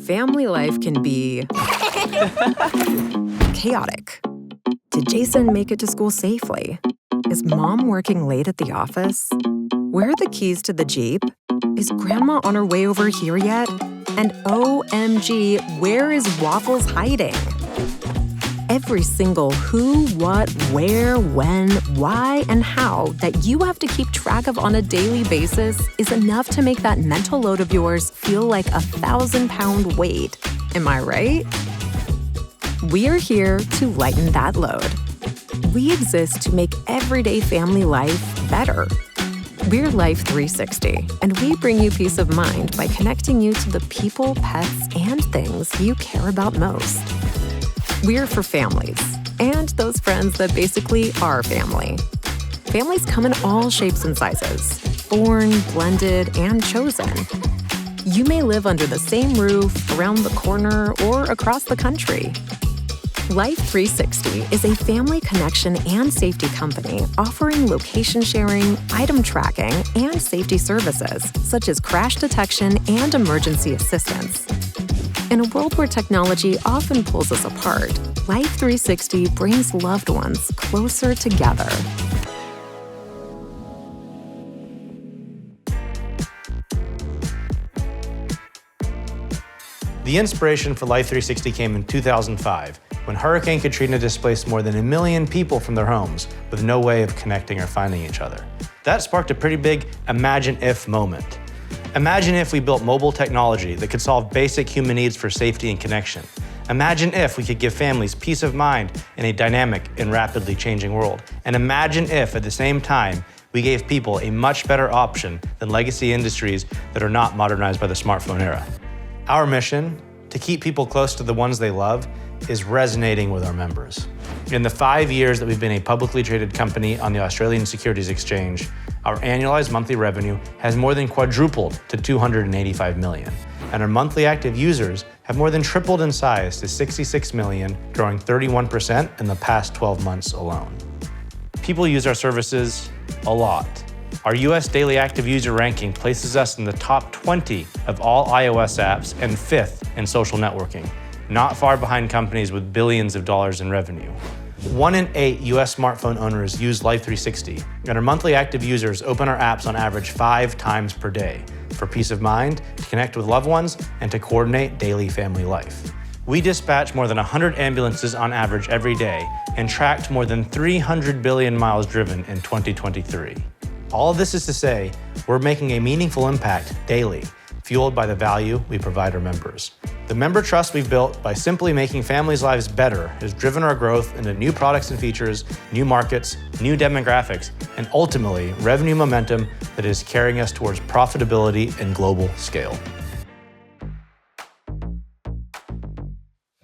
family life can be chaotic. Did Jason make it to school safely? Is mom working late at the office? Where are the keys to the Jeep? Is grandma on her way over here yet? And OMG, where is Waffles hiding? Every single who, what, where, when, why, and how that you have to keep track of on a daily basis is enough to make that mental load of yours feel like a 1,000-pound weight. Am I right? We're here to lighten that load. We exist to make everyday family life better. We're Life360, and we bring you peace of mind by connecting you to the people, pets, and things you care about most. We're for families, and those friends that basically are family. Families come in all shapes and sizes, born, blended, and chosen. You may live under the same roof, around the corner, or across the country. Life360 is a family connection and safety company offering location sharing, item tracking, and safety services, such as crash detection and emergency assistance. In a world where technology often pulls us apart, Life360 brings loved ones closer together. The inspiration for Life360 came in 2005, when Hurricane Katrina displaced more than 1 million people from their homes with no way of connecting or finding each other. That sparked a pretty big imagine if moment. Imagine if we built mobile technology that could solve basic human needs for safety and connection. Imagine if we could give families peace of mind in a dynamic and rapidly changing world. And imagine if, at the same time, we gave people a much better option than legacy industries that are not modernized by the smartphone era. Our mission, to keep people close to the ones they love, is resonating with our members. In the 5 years that we've been a publicly traded company on the Australian Securities Exchange, our annualized monthly revenue has more than quadrupled to $285 million, and our monthly active users have more than tripled in size to 66 million, growing 31% in the past 12 months alone. People use our services a lot. Our US daily active user ranking places us in the top 20 of all iOS apps and 5th in social networking, not far behind companies with billions of dollars in revenue. 1 in 8 US smartphone owners use Life360, and our monthly active users open our apps on average 5 times per day for peace of mind, to connect with loved ones, and to coordinate daily family life. We dispatch more than 100 ambulances on average every day and tracked more than 300 billion miles driven in 2023. All of this is to say, we're making a meaningful impact daily, fueled by the value we provide our members. The member trust we've built by simply making families' lives better has driven our growth into new products and features, new markets, new demographics, and ultimately revenue momentum that is carrying us towards profitability and global scale.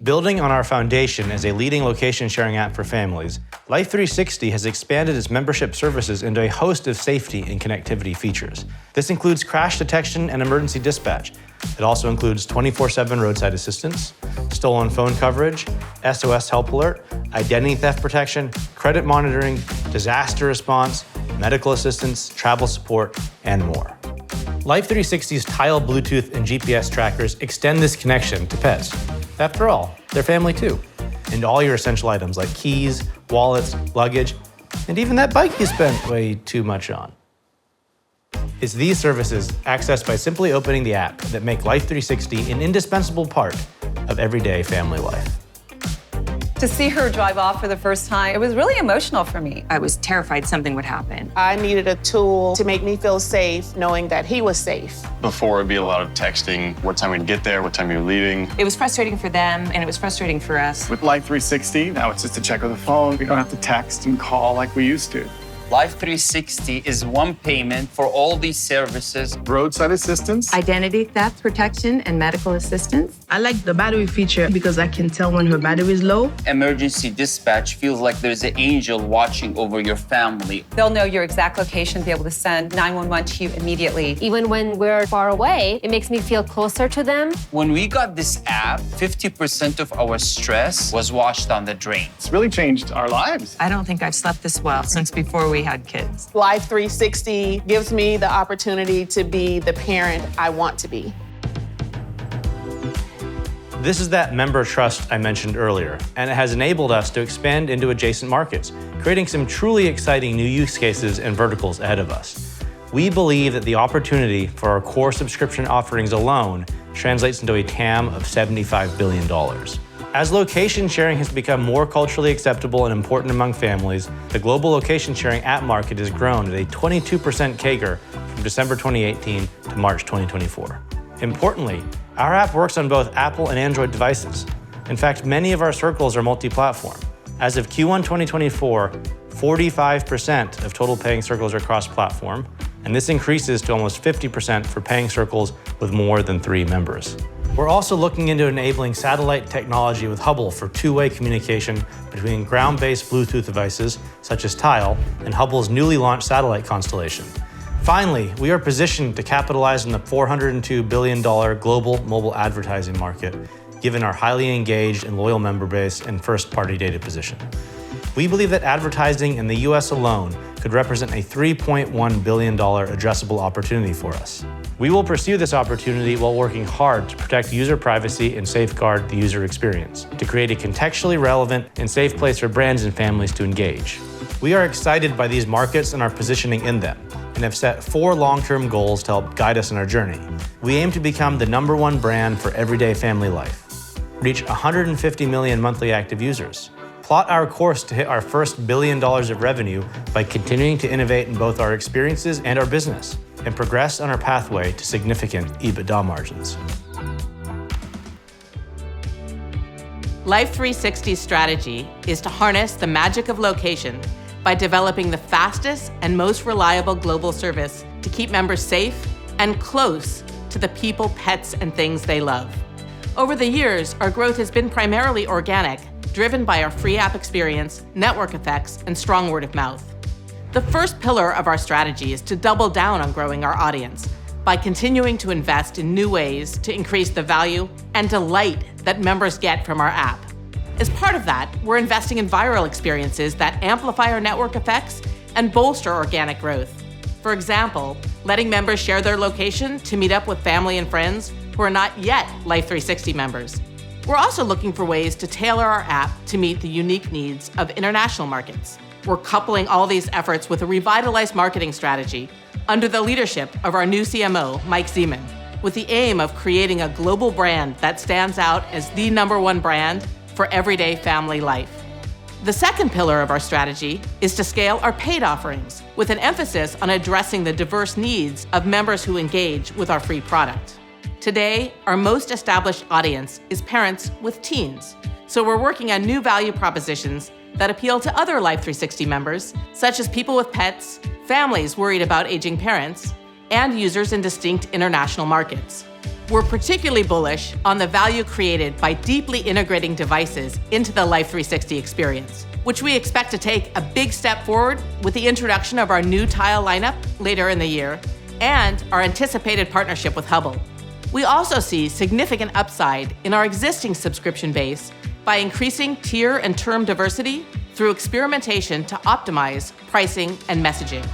Building on our foundation as a leading location sharing app for families, Life360 has expanded its membership services into a host of safety and connectivity features. This includes crash detection and emergency dispatch. It also includes 24/7 roadside assistance, stolen phone coverage, SOS help alert, identity theft protection, credit monitoring, disaster response, medical assistance, travel support, and more. Life360's Tile Bluetooth and GPS trackers extend this connection to pets. After all, they're family too. And all your essential items like keys, wallets, luggage, and even that bike you spent way too much on. It's these services, accessed by simply opening the app, that make Life360 an indispensable part of everyday family life. To see her drive off for the first time, it was really emotional for me. I was terrified something would happen. I needed a tool to make me feel safe, knowing that he was safe. Before, it'd be a lot of texting, what time we'd get there, what time you're leaving. It was frustrating for them, and it was frustrating for us. With Life360, now it's just a check of the phone. We don't have to text and call like we used to. Life360 is one payment for all these services. Roadside assistance. Identity theft protection and medical assistance. I like the battery feature because I can tell when her battery is low. Emergency dispatch feels like there's an angel watching over your family. They'll know your exact location, be able to send 911 to you immediately. Even when we're far away, it makes me feel closer to them. When we got this app, 50% of our stress was washed down the drain. It's really changed our lives. I don't think I've slept this well since before we had kids. Life360 gives me the opportunity to be the parent I want to be. This is that member trust I mentioned earlier, and it has enabled us to expand into adjacent markets, creating some truly exciting new use cases and verticals ahead of us. We believe that the opportunity for our core subscription offerings alone translates into a TAM of $75 billion. As location sharing has become more culturally acceptable and important among families, the global location sharing app market has grown at a 22% CAGR from December 2018 to March 2024. Importantly, our app works on both Apple and Android devices. In fact, many of our circles are multi-platform. As of Q1 2024, 45% of total paying circles are cross-platform, and this increases to almost 50% for paying circles with more than 3 members. We're also looking into enabling satellite technology with Hubble for two-way communication between ground-based Bluetooth devices, such as Tile, and Hubble's newly launched satellite constellation. Finally, we are positioned to capitalize on the $402 billion global mobile advertising market, given our highly engaged and loyal member base and first-party data position. We believe that advertising in the US alone could represent a $3.1 billion addressable opportunity for us. We will pursue this opportunity while working hard to protect user privacy and safeguard the user experience, to create a contextually relevant and safe place for brands and families to engage. We are excited by these markets and our positioning in them, and have set 4 long-term goals to help guide us in our journey. We aim to become the #1 brand for everyday family life, reach 150 million monthly active users, plot our course to hit our first $1 billion of revenue by continuing to innovate in both our experiences and our business, and progress on our pathway to significant EBITDA margins. Life360's strategy is to harness the magic of location by developing the fastest and most reliable global service to keep members safe and close to the people, pets, and things they love. Over the years, our growth has been primarily organic, driven by our free app experience, network effects, and strong word of mouth. The first pillar of our strategy is to double down on growing our audience by continuing to invest in new ways to increase the value and delight that members get from our app. As part of that, we're investing in viral experiences that amplify our network effects and bolster organic growth. For example, letting members share their location to meet up with family and friends who are not yet Life360 members. We're also looking for ways to tailor our app to meet the unique needs of international markets. We're coupling all these efforts with a revitalized marketing strategy under the leadership of our new CMO, Mike Zeman, with the aim of creating a global brand that stands out as the #1 brand for everyday family life. The second pillar of our strategy is to scale our paid offerings with an emphasis on addressing the diverse needs of members who engage with our free product. Today, our most established audience is parents with teens, so we're working on new value propositions that appeal to other Life360 members, such as people with pets, families worried about aging parents, and users in distinct international markets. We're particularly bullish on the value created by deeply integrating devices into the Life360 experience, which we expect to take a big step forward with the introduction of our new Tile lineup later in the year and our anticipated partnership with Hubble. We also see significant upside in our existing subscription base by increasing tier and term diversity through experimentation to optimize pricing and messaging.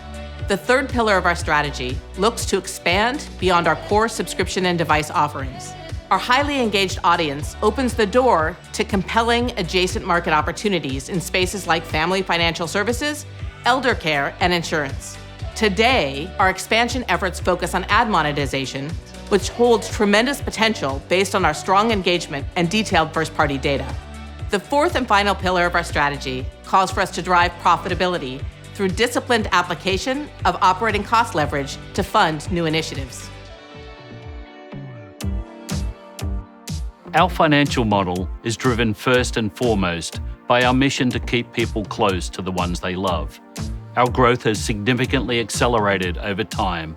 The third pillar of our strategy looks to expand beyond our core subscription and device offerings. Our highly engaged audience opens the door to compelling adjacent market opportunities in spaces like family financial services, elder care, and insurance. Today, our expansion efforts focus on ad monetization, which holds tremendous potential based on our strong engagement and detailed first-party data. The fourth and final pillar of our strategy calls for us to drive profitability through disciplined application of operating cost leverage to fund new initiatives. Our financial model is driven first and foremost by our mission to keep people close to the ones they love. Our growth has significantly accelerated over time,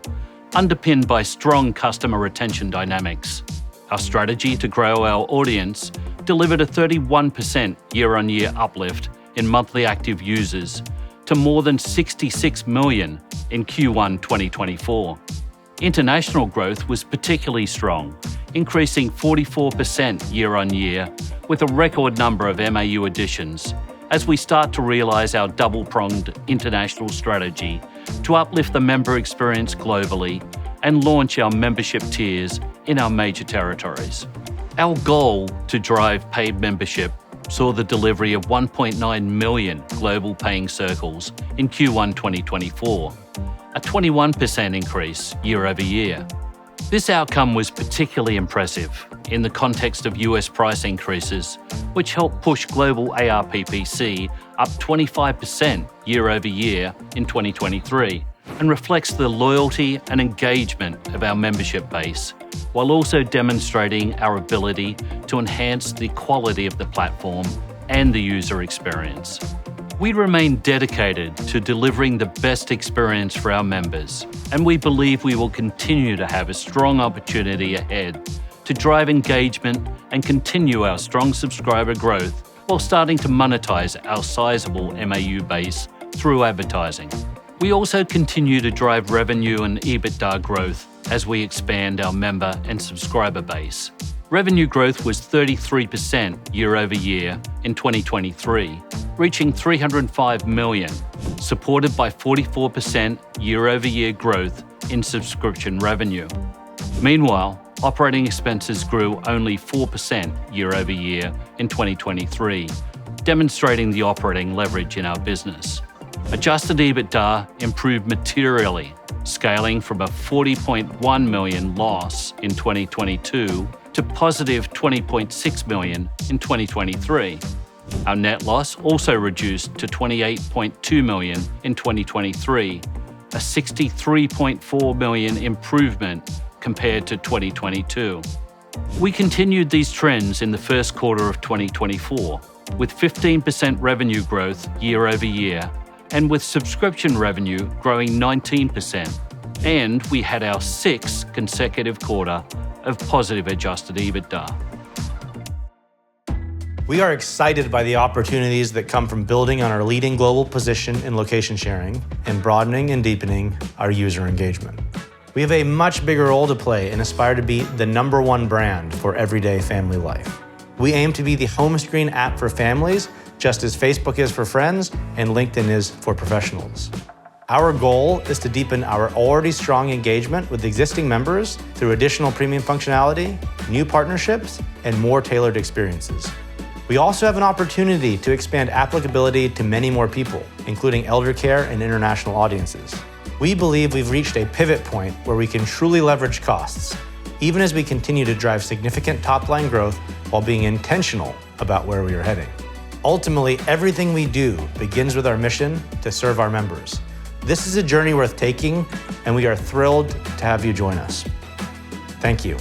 underpinned by strong customer retention dynamics. Our strategy to grow our audience delivered a 31% year-on-year uplift in monthly active users to more than 66 million in Q1 2024. International growth was particularly strong, increasing 44% year-on-year with a record number of MAU additions as we start to realize our double-pronged international strategy to uplift the member experience globally and launch our membership tiers in our major territories. Our goal to drive paid membership saw the delivery of 1.9 million global paying circles in Q1 2024, a 21% increase year over year. This outcome was particularly impressive in the context of US price increases, which helped push global ARPPC up 25% year over year in 2023, and reflects the loyalty and engagement of our membership base, while also demonstrating our ability to enhance the quality of the platform and the user experience. We remain dedicated to delivering the best experience for our members, and we believe we will continue to have a strong opportunity ahead to drive engagement and continue our strong subscriber growth while starting to monetize our sizable MAU base through advertising. We also continue to drive revenue and EBITDA growth as we expand our member and subscriber base. Revenue growth was 33% year over year in 2023, reaching $305 million, supported by 44% year over year growth in subscription revenue. Meanwhile, operating expenses grew only 4% year over year in 2023, demonstrating the operating leverage in our business. Adjusted EBITDA improved materially, scaling from a $40.1 million loss in 2022 to positive $20.6 million in 2023. Our net loss also reduced to $28.2 million in 2023, a $63.4 million improvement compared to 2022. We continued these trends in the first quarter of 2024, with 15% revenue growth year over year, and with subscription revenue growing 19%. And we had our 6th consecutive quarter of positive adjusted EBITDA. We are excited by the opportunities that come from building on our leading global position in location sharing and broadening and deepening our user engagement. We have a much bigger role to play and aspire to be the #1 brand for everyday family life. We aim to be the home screen app for families, just as Facebook is for friends and LinkedIn is for professionals. Our goal is to deepen our already strong engagement with existing members through additional premium functionality, new partnerships, and more tailored experiences. We also have an opportunity to expand applicability to many more people, including elder care and international audiences. We believe we've reached a pivot point where we can truly leverage costs, even as we continue to drive significant top-line growth while being intentional about where we are heading. Ultimately, everything we do begins with our mission to serve our members. This is a journey worth taking, and we are thrilled to have you join us. Thank you.